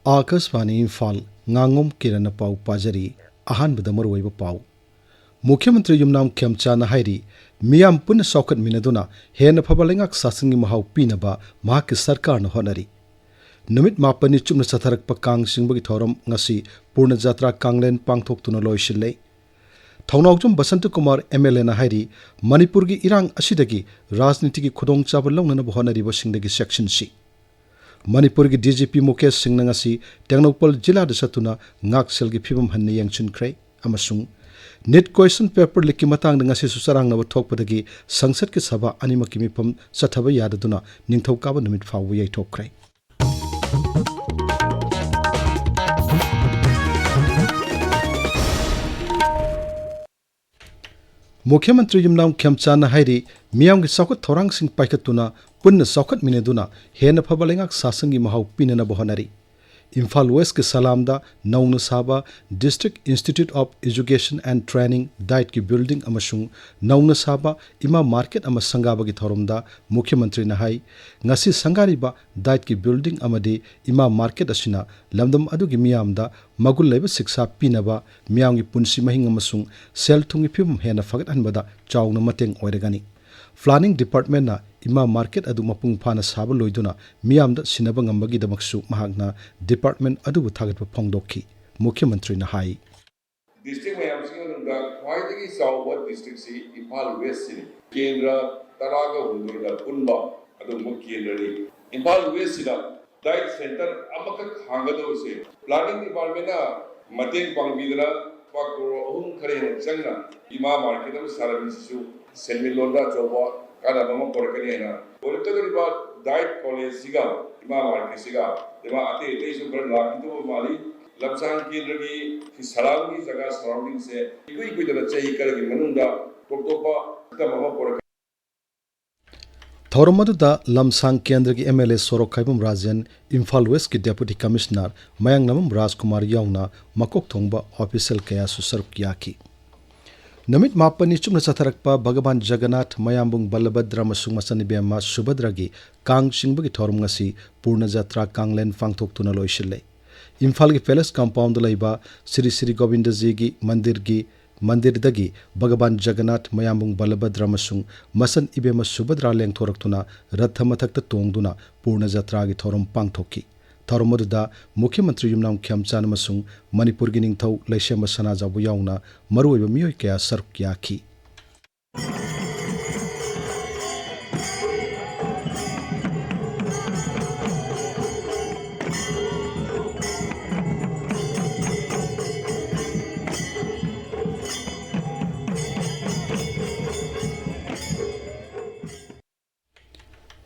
Akashvani Imphal Ngangom Kiran पाउ पाजरी अहानबद मरुवैब पाउ मुख्यमंत्री युमनाम खेमचाना हाइरी मियाम पुन सौकत मिनदुना हेन फबलेंगाक सासंगी महाउ पीनबा महाक सरकार न होनरी नुमित मापनी चुमन सथरक कांग सिंबगी थौरम ngasi पूर्ण जात्रा कांगलेन पांगथोक्तुना लोइसिल्ले थौनाउजुम बसंत कुमार एमएलए ना हाइरी मणिपुर की इरांग असिदगी राजनीति की खुदोंग चाब लौनना होनरिबो सिंगदगी सेक्शन सी मणिपुर की डीजीपी मुकेश सिंह नंगसी टेक्नोपल जिला दसतुना ngakselgi फिबम हन्ने यंगचुनख्रे अमसुंग नेट क्वेश्चन पेपर लिखि मतंग ngasi सुसरांगनब थोकपदगी संसद के सभा अनिमकी मिफम सथब याददुना निंगथौकाब नुमित फाव यैथोख्रे मुख्यमंत्री युमनाम खेमचाना हाइरी मियाम की सौकत थौरांग सिंह पाइखतुना पुन्न सौकत मिनेदुना हेन फबलेंगाक सासंगी महाउ पीननब होनरी इम्फाल वेस्ट के सलामदा नौन साबा district institute of education and training diet की बिल्डिंग अमसुंग नौन साबा इमा मार्केट अमा संगाबगी थौरमदा मुख्यमंत्री नहाई ngasi संगारिबा डाइट की बिल्डिंग अमदे इमा मार्केट असिना लमदम अदुगी मियामदा मगुल लेब शिक्षा पीनबा मियामगी पुंसी महिंग अमसुंग सेल थुंगी फिबम हेन फगत हनबदा चाउना मतेंग ओइरगनी प्लानिंग डिपार्टमेंट ना इमा मार्केट अदु मपुंग फाना साब लोइदुना मियामदा सिनब ngambagi damaksu mahakna डिपार्टमेंट अदुबु थागतप फोंगदोखी मुख्यमंत्री ना हाई डिस्ट्रिक्ट में हमसिंग ख्वाइदगी चाउबा डिस्ट्रिक्ट सी इम्फाल वेस्ट सी केंद्र तरागा हुंदुरदा पुनबा अदुमु केंद्रनी इम्फाल वेस्ट सिदा डाइट सेंटर अमक खांगदोसे प्लानिंग डिपार्टमेंट ना मतेंग पांगबिदना पाकरो अहुम खरे चंगना इमा मार्केट में साराबिसु सेमिलोंदा चौबा काना मम पोरकनी हैना पोरकदरिबा डाइट कॉलेज सिगा इमा मार्केट सिगा इमा अते तेसु घर लाकितो माली लमसांग केंद्र की सराउंडिंग जगह सराउंडिंग से कोई कोई तरह चाहिए करके मनुंदा टोटोपा तमम पोरक थौरमदुदा लमसांग केंद्र की एमएलए सोरोक खाइबम राजन इम्फाल वेस्ट की डेप्यूटी कमिश्नर मयांगनम राजकुमार याउना मकोक थोंबा ऑफिशियल कया सुसरक याकी नमित मापनी चुमन सथरकपा भगवान जगन्नाथ मयाम्बुंग बलभद्र मसुंग मसनिबेमा सुभद्रगी कांग सिंबगी थौरम ngasi पूर्ण जात्रा कांगलेन फांगथोक्तुना लोइसिल्ले इम्फाल की पैलेस कंपाउंड लैबा श्री श्री गोविंद जी की मंदिरदगी भगवान जगन्नाथ मयाम्बुंग बलभद्र मसुंग मसन इबेमा सुभद्रा लेंथोरक्तुना रथ मथक्ता तोंगदुना पूर्ण जात्रा की थौरम पांगथोकी थौरमदुदा मुख्यमंत्री युमनाम खेमचान मसुंग मणिपुर की निंगथौ लैसेम सनाजाबु याउना मरुओइबा मियोय कया सरुक याखी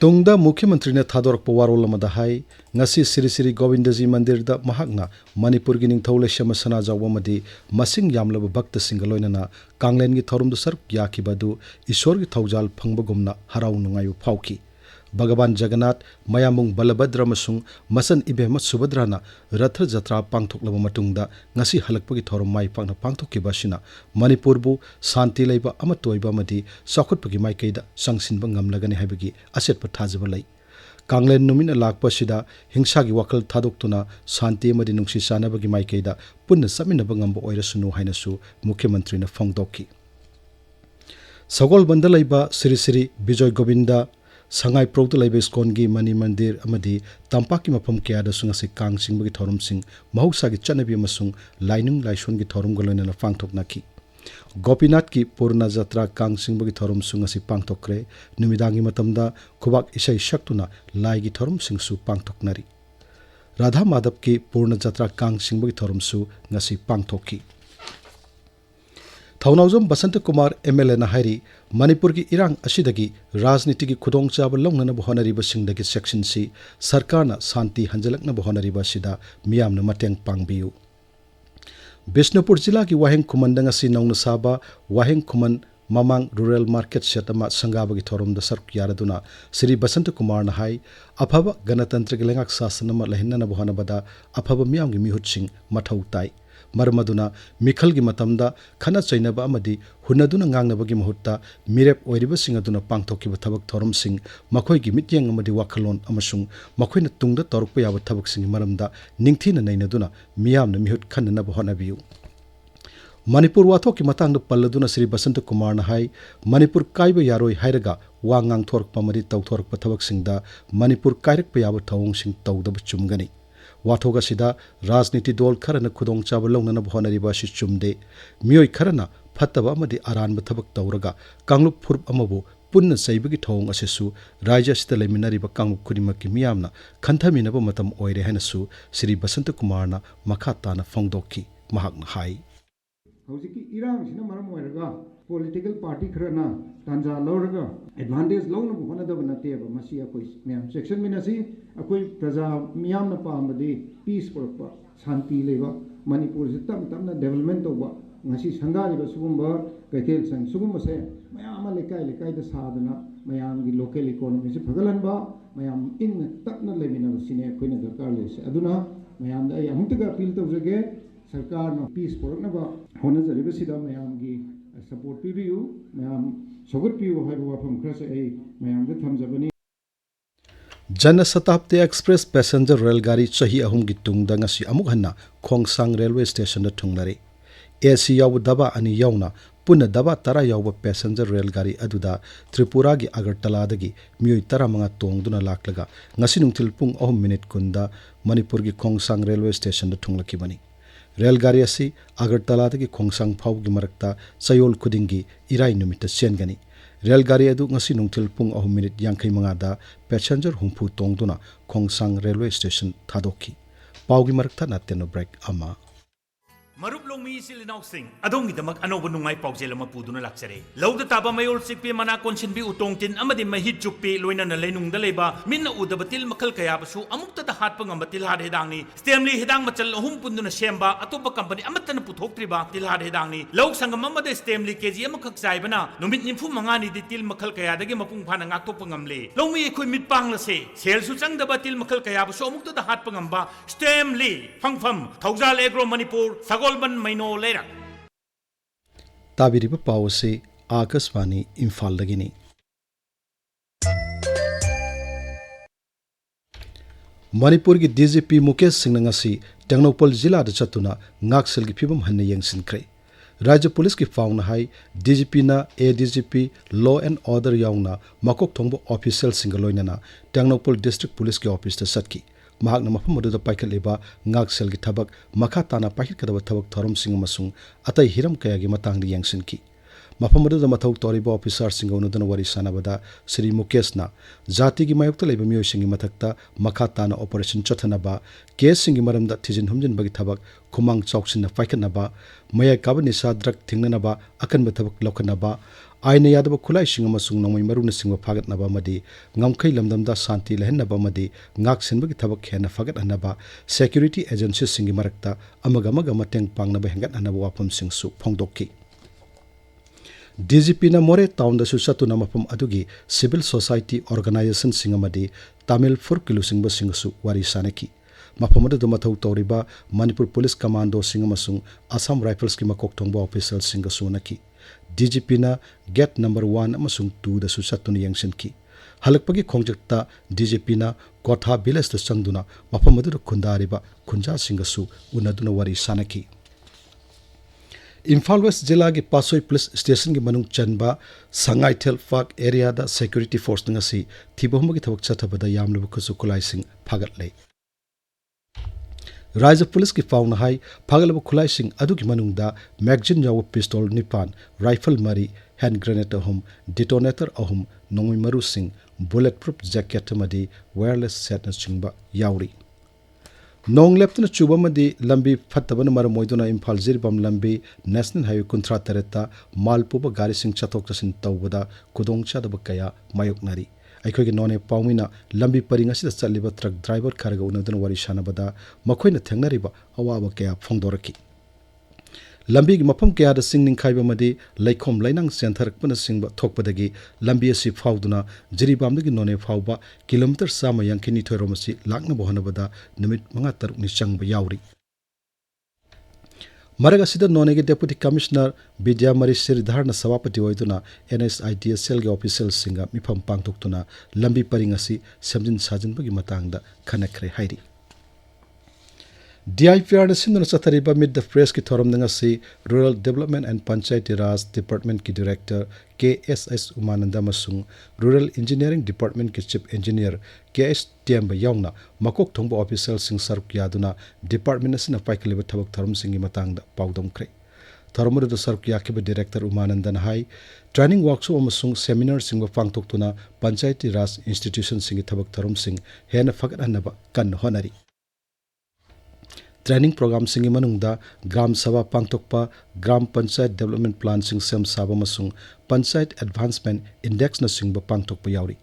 तुंगदा मुख्यमंत्री ने थादोरक वारोल मदहाई ngasi श्री श्री गोविंद जी मंदिर दा महाकना मणिपुर की निंगथौ लेशम सना जावमदी मसिंग यामलब भक्त सिंगलोइनना कांगलेन की थौरम सरुक याखिबदु ईश्वर की थौजाल फंगबगुमना हराउ नुंगायु फाउकी भगवान जगन्नाथ मयामुंग बलभद्र मसुंग मसन इबेम सुभद्राना रथ जत्रा पांगथोकलब मतुंगदा ngasi हलकपगी थौरम माइ पांगना पांगथोकिबासिना मणिपुरबु शांति लैबा अमतोइबा मदी सखुटपगी माइकैदा संगसिनबा ngamlagani हाइबगी असेटप थाजब लै कांगलेन नुमिन लाकपसिदा हिंसा की वखल थादोक्तुना शांति मदी नुंगसी सानबगी माइकैदा पुन्न समिनबा ngamba ओइरसुनु हाइनसु मुख्यमंत्री ने फोंगदोकी सगोल बंद लैबा श्री श्री विजय गोविंदा संगाई प्रोक्ट लैबा स्कोन की मनी मंदिर अमदी तंपा की मफम कयादसु ngasi कांग सिंबगी थौरम सिंग महौसा की चनबी मसुंग लाइनुंग लाइसोन की थौरम गलोइनना फांगथोकनाकी गोपीनाथ की पूर्ण जात्रा कांग सिंबगी थौरम सुंग ngasi पांगथोकरे नुमिदांगी मतमदा खुबाक इसै शक्तुना लाई की थौरम सिंगसु पांगथोकनरी राधा माधव की पूर्ण जात्रा कांग सिंबगी थौरम सु ngasi पांगथोकी थौनाउजम बसंत कुमार एमएलए ना हाइरी मणिपुर की इरांग असिदगी राजनीति की खुदोंग चाब लौननब होनरिबा सिंगदगी सेक्शन सी सरकारना शांति हंजलकनब होनरिबा सिदा मियामना मतेंग पांगबियु बिष्णुपुर जिला की वाहेंग खुमन नौन साबा वाहेंग खुमन ममांग रूरल मार्केट सेट संगाबगी थौरम सरुक यारदुना श्री बसंत कुमार नहाई अफब गणतंत्र की लेंगाक शासन लहिननब होनबदा अफब मियामगी मिहुतसिंग मथौ ताई मरम अदुना मिखलगी मतमदा खना चैनबा अमदी हुनदुना ngangnabagi mahutta mirep oiribasing aduna pangthokiba thabak thoramsing makhoigi mityeng amadi wakhalon amasung makhoina tungda torukpa yaba thabaksing maramda ningthina nainaduna miyamna mihut khannaba honabiu Manipur wathok ki matang da palladuna Sri Basanta Kumar na hai Manipur kaiba yaroi hairaga wa ngang thorak pamari tau thorak pathabak singda Manipur kairak pa yaba thawong sing tawdaba chumgani wathoga sida rajniti dol kharana khudong chaba longnana bhonari ba si chumde mioi kharana phattaba amadi aranba thabak tawraga kanglup phurp amabu punna saibagi thawong asesu raja sita leminari ba kanglup khudimaki miyamna khanthaminaba matam oire hanasu Sri Basanta Kumar na makha na fongdoki mahakna hai Hojiki irang sina maram oiraga political party khrana tanja lawraga advantage lawna bhona da banate ba masi akoi miyam section minasi akoi praja miyam na paamadi peace porpa shanti leba Manipur se tam na development oba ngasi sangari ba sugumba kaitel sang sugumba se mayam lekai da sadana mayam gi local economy se phagalan ba mayam in tapna lemina sine koina darkar le se aduna mayam da ay amutaga appeal tawjage सरकार न piece पोरकनबा होनजरिबसिदा मयामगी support पिबियु मयाम सगुत PU हाइबा वाफम खरसे A मयामदे थमजबनी Jana Shatabdi Express passenger railgari chahi ahum gi tungda ngasi amuk hanna Khongsang railway station da thungnare AC yaw daba ani yawna punna daba tara yawba passenger railgari aduda Tripura gi Agartala dagi mioi tara manga tongduna laklaga ngasi nungthil pung 3 minute kunda Manipur gi Khongsang railway station da thunglakibani Railgari asi Agartala dagi Khongsang phau gi marakta sayol khudingi irai numita chengani Railgari adu ngasi nungthil pung 3 minute yangkhai manga da passenger humpu tongduna Khongsang railway station thadoki pau gi marakta nateno break ama Marup Longmi Silinaw Singh, Adongi the Mak Anobunungai Pogzelama Puduna Laxere. Low the Taba Mayol Sikpi Mana Consinbi Utongtin, Amadi Mahit Chupi, Luina Lenung Daleba, Minna Udabatil Makal Kayabasu, Amukta the Hatpang Batil Had Hedani, Stemli Hedang Matal Humpunduna Shemba, Atopa Company, Amatan Putotriba, Til Had Hedani, Low Sangamama de Stemli Kazi Amakak Saibana, Numit Nimfumangani, the Til Makal Kaya, the Gamapung Panangatopangam. Longmi could meet Panglase, Sales Susang the Batil Makal Kayabasu, Amukta the Hatpangamba, Stemli, Fangfam, Tauzal Agro Manipur, Sago Tabiriba Pause Akaswani Imphal Lagini Manipur gi DGP Mukesh Singh ngasi Tengnopal Jila da chatuna ngaksel gi phibam hanne yengsin kre Rajya Police ki fauna hai DGP na ADGP Law and Order yauna makok thongbo official singaloina na Tengnopal District Police ki office ta satki mahakna mafam aduda paikhaliba ngaksel gi thabak makha tana paikhdaba thabak thorom sing amasung atai hiram kaya gi matangdi yangsinki mafam aduda mathau toriba officer singaunudana wari sanabada Sri Mukesh na jati gi mayokta leiba miyoi singi mathakta makha tana operation chathanaba case singi maramda thijin humjin bagi thabak khumang chawksin na paikhanaba maya kabani sa drug thingnanaba akan ba thabak lokhanaba aina yadaba khulai singa masung nangmai maruna singwa phagat naba madi ngamkhai lamdamda shanti lehnaba madi ngak sinbagi thabak khena phagat anaba security agencies singi marakta amaga mateng pangnaba hengat anaba wapam singsu phongdokki DGP na more town da susatu na mapam adugi civil society organization singamadi Tamil Furkilu singba singsu wari sanaki mapamadu da mathau toriba Manipur Police Commando singamasung Assam Rifles ki makok thongba official singasu naki DGP na gate number 1 amasung 2 da susatuni yangsinki halakpagi khongjekta DGP na Kotha village da changduna mapamadu da khundariba khunja singasu unaduna wari sanaki Imphal West Jila ki Pasoi Police Station ki manung chanba Sangai Tel Park area da security force ngasi thibahum gi thawak chathabada yamlu khusu kulai sing phagat lei Raja Police ki fauna hai phagalaba khulai sing adugi manungda magazine yaw pistol nipan rifle mari hand grenade ahum detonator ahum nongmi maru sing bulletproof jacket madi wireless set na chingba yauri Nong leptna chuba madi lambi phattaban mar moiduna Imphal Jirbam lambi National Highway kunthra tareta malpuba gari sing chatok chasin tawbada kudongcha da kaya mayoknari aikhogi none paumina lambi paringa sida chaliba truck driver kharaga unadun wari sanabada makhoina thengnariba awaba kaya phongdoraki lambi gi mafam kaya da singning khaiba madi laikhom lainang centharakpana singba thokpadagi lambi asi fauduna jiribamdagi none fauba kilometer sama yankini thoiromasi lakna bohanabada numit manga taruk ni changba yauri मरग असिदा नोनेगी deputy commissioner विद्यामरी श्रीधरना सभापति होइदुना NSIDSL गे official सिंगा मिफम पांगथोक्तुना लंबी purring असि सेमजिन साजिनबगी मतांगदा खनखरे हाइरी DIPR na sinduna chathariba mid the press ki thoram danga si Rural Development and Panchayati Raj Department ki Director KSS Umananda masung Rural Engineering Department ki Chief Engineer KS Tiamba yaungna makok thongba official sing saruk yaduna department asina paikaliba thabak thoram singi matangda paudom kre thoramuru do saruk yakiba Director Umananda na hai training workshop amasung seminar singba pangtoktuna Panchayati Raj institution singi thabak thoram sing hena fagat anaba kan honari training program सिंगी मनुंगदा ग्राम सभा पांगतोकपा gram panchayat development plan सिंग सेम साबा मसुंग panchayat advancement index न सिंगबा पांगतोकपा यावरी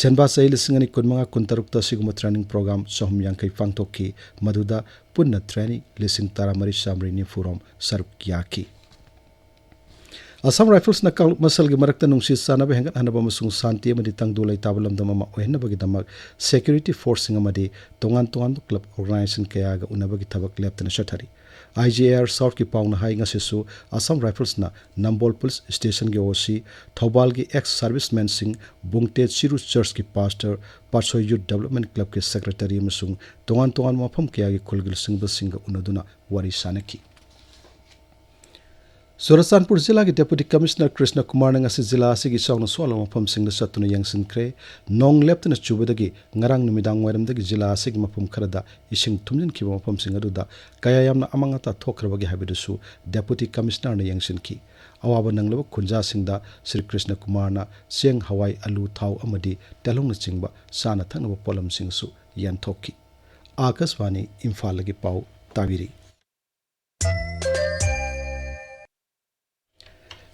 सेनबा सही लिसिंगनी कुनमंगा कुनतरुकता सिगुम ट्रेनिंग प्रोग्राम सोहम यांखै पांगतोककी मधुदा पुन्ना ट्रेनिंग लिसिंग तारामरी सामरी निफुरम सरुक याकी असम राइफल्स न कांग मसल गे मरक्ता नुंगसी सानबे हेंगत हनबा मसुंग शांति अमदि तंगदु लैताब लमदम अमा ओहेनबगी दमक सिक्योरिटी फोर्सिंग अमदि तोंगान तोंगान क्लब ऑर्गेनाइजेशन कयागा उनबगी थबक लेप्तना शथरी IGAR साउथ की पाउना हाई ngasisu असम राइफल्स न नंबोल पुलिस स्टेशन के ओसी थौबाल की एक्स सर्विसमैन सिंह बुंगते चिरु चर्च की पास्टर पाछो यूथ डेवलपमेंट क्लब के सेक्रेटरी मसुंग तोंगान तोंगान मफम कयागी खुलगिल सिंह उनदुना वारी सानकी Surasanpur जिला के डेप्यूटी कमिश्नर कृष्ण कुमार ने जिला की सौन सोल मफम चतुना यंगसिनख्रे नोंग लेप्तना चुबदगी ngarang numidang waramdagi जिला की मफम खरदा इसिंग थुमजिनखिबा मफमसिंग अदुदा कया यामना अमंगता थोखरबगी हाबिदुसु डेप्यूटी कमिश्नर ने यंगसिनखि अवाबा नंगलब खुंजा सिंगदा श्री कृष्ण कुमार ना सेंग हवाई आलू थाव अमदि तेलुंग चिंगबा साना थंगब पोलम सिंगसु यंथोखि आकाशवाणी इम्फाल लगी पाउ ताबिरी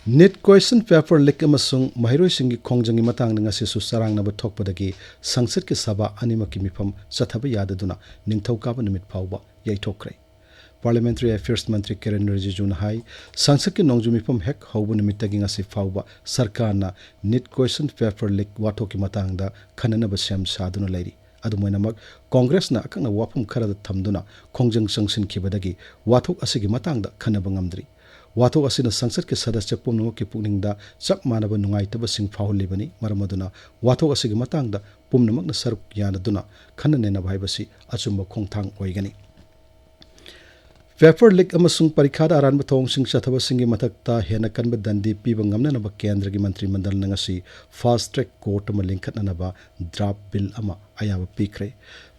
Net question paper leak amasung mahiroi singi khongjang matang nga sisu sarang na thokpadagi sangsad ke sabha animaki mifam sathaba yadaduna ningthauka numit phawba yaithokre Parliamentary Affairs Mantri Kiran Rijiju na hai sangsad ke nongju mifam hek hawbu numitagi nga si phawba sarkar na net question paper leak wathoki matang da khanana ba sem saduna lairi adumoinamak Congress na akang na wapum kharada thamduna khongjang sangsin khibadagi wathok asigi matang da khanaba ngamdri वाथोक असिना संसद के सदस्य पुमनो के पुनिंगदा चक मानब नुंगाइतब सिंग फाहुलिबनी मरमदुना वाथोक असिगी मतंगदा पुमनमकना सरुक यानदुना खननेना भाइबसी अचुंब खोंथांग ओइगनी paper leak अमसुंग परीक्षा अरानब थोंग सिंग चथब सिंगी मथक्ता हेना कनब दंडी पीब ngamnanaba केंद्र की मंत्री मंडल नंगसी फास्ट ट्रैक कोर्ट म लिंखतननबा ड्राफ्ट बिल अमा अयाब पीखरे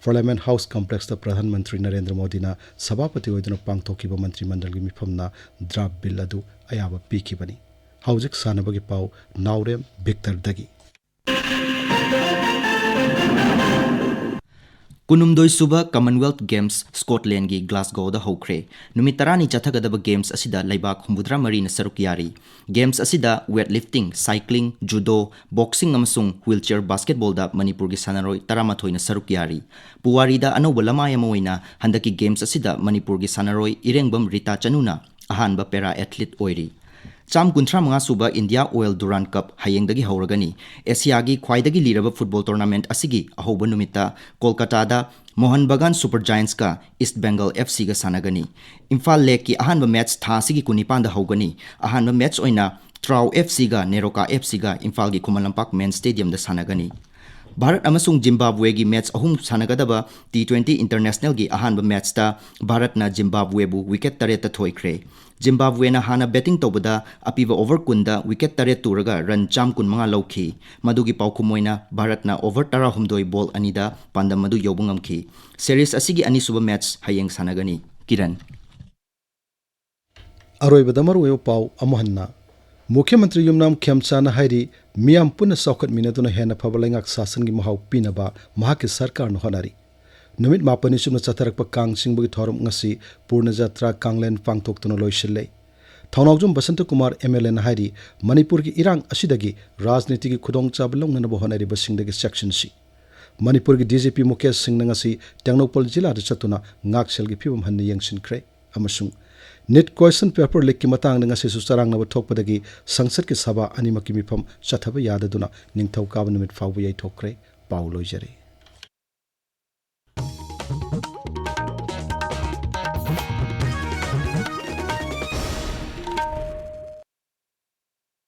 पार्लियामेंट हाउस कॉम्प्लेक्स द प्रधानमंत्री नरेंद्र मोदी ना सभापति होइदुना पांगथोकिबा मंत्री मंडल की मिफमना ड्राफ्ट बिल अदु अयाब पीखिबनी हाउजिक सानबगी पाउ नाउरेम विक्टर दगी कुनुमदोई सुबह कॉमनवेल्थ गेम्स स्कॉटलैंड की ग्लासगो दा होख्रे नुमित तरानी चथगदब गेम्स असिदा लैबाक हुमुद्रा मरीना सरुक यारी गेम्स असिदा वेट लिफ्टिंग साइक्लिंग जुडो बॉक्सिंग अमसुंग व्हीलचेयर बास्केटबॉल दा मणिपुर की सनारोय तरामाथोइना सरुक यारी पुवारीदा अनौब लमाय अमोइना हंदकी गेम्स असिदा मणिपुर की सनारोय इरेंगबम रीता चनुना अहानबा पैरा एथलीट ओइरी चाम कुंथ्रा मंगा सुबह इंडिया ऑयल दुरान कप हयेंगदगी हौरगनी एशिया की ख्वाइदगी लीरब फुटबॉल टूर्नामेंट असिगी अहोब नुमित्ता कोलकाता मोहन बगान सुपर जायंट्स का ईस्ट बेंगल FC गा सानगनी इम्फाल लेक की अहानब मैच था सिगी कुनिपांदा हौगनी अहानब मैच ओइना ट्राउ FC गा नेरोका FC गा इम्फाल की खुमलंपाक मेन स्टेडियम दा सानगनी भारत अमसुंग जिम्बाब्वे की मैच अहुम सानगदबा T20 इंटरनेशनल की अहानब मैच ता भारत ना जिम्बाब्वे बु विकेट 3 थोइख्रे जिम्बाब्वे ना हाना बैटिंग तौबदा अपीब ओवर कुंदा विकेट 3 तुरगा रन चाम कुन मंगा लौखी मदुगी पाउखुमोइना भारत ना ओवर 13 बॉल अनिदा पांदम मदु योबुंगमखी सीरीज असिगी अनिसुब मैच हयेंग सानगनी किरण अरोइबदमर वेयो पाउ अमहन्ना मुख्यमंत्री युमनाम खेमचाना हाइरी मियाम पुनः सौखत मिनदुना हेना फबलैंगाक शासन की महाव पीनबा महाके सरकार न होनारी नुमित मापनी सुमना चथरक कांग सिंबगी थोरम ngasi पूर्ण जात्रा कांगलेन पांगथोक्तुना लोइसिल्ले थौनावजुम बसंत कुमार MLA न हाइरी मणिपुर की इरांग असिदगी राजनीति की खुदोंगचाब लौंगनब होनारी बसिंगदगी सेक्शन सी मणिपुर की DGP मुकेश सिंह ngasi टेंगनोपल जिला चतुना ngaksel की फिबम हन्ने यंगसिनख्रे अमसुंग नेट क्वेश्चन पेपर लीक की मतंग ngasi सुसरांगनब थोकपदगी संसद की सभा अनिमकी मिफम चथब याददुना निंगथौकाब नुमित फावब याइथोख्रे पाउ लोइजरे।